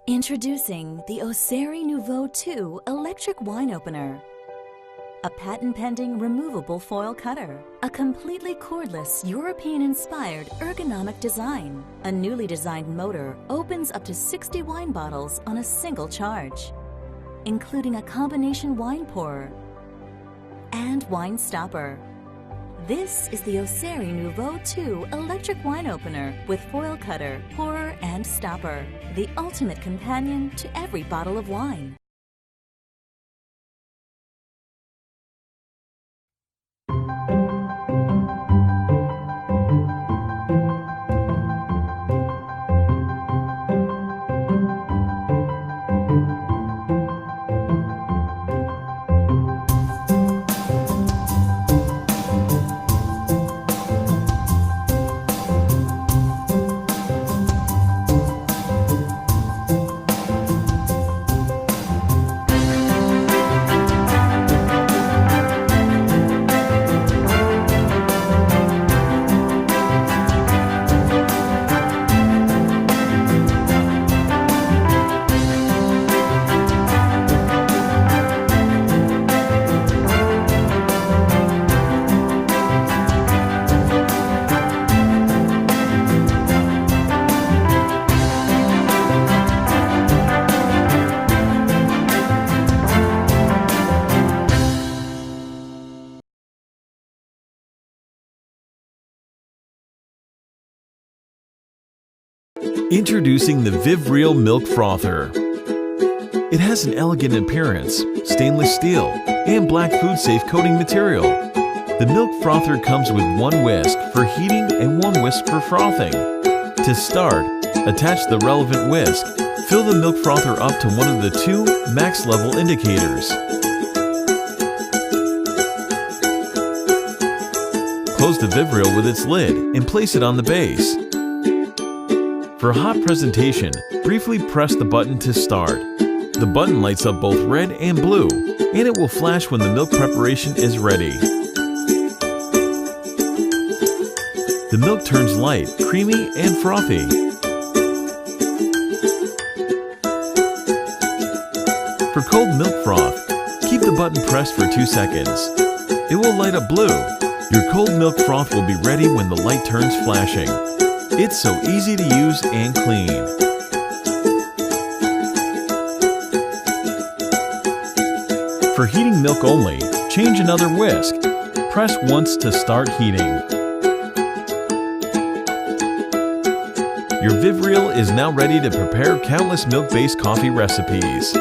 Introducing the Oseri Nouveau 2 electric wine opener. A patent-pending removable foil cutter. A completely cordless, European-inspired ergonomic design. A newly designed motor opens up to 60 wine bottles on a single charge, including a combination wine pourer and wine stopper. This is the Oseri Nouveau 2 electric wine opener with foil cutter, pourer, and stopper. The ultimate companion to every bottle of wine. Introducing the Vivreal Milk Frother. It has an elegant appearance, stainless steel, and black food-safe coating material. The milk frother comes with one whisk for heating and one whisk for frothing. To start, attach the relevant whisk. Fill the milk frother up to one of the two max level indicators. Close the Vivreal with its lid and place it on the base. For hot presentation, briefly press the button to start. The button lights up both red and blue, and it will flash when the milk preparation is ready. The milk turns light, creamy, and frothy. For cold milk froth, keep the button pressed for 2 seconds. It will light up blue. Your cold milk froth will be ready when the light turns flashing. It's so easy to use and clean. For heating milk only, change another whisk. Press once to start heating. Your Vivreal is now ready to prepare countless milk-based coffee recipes.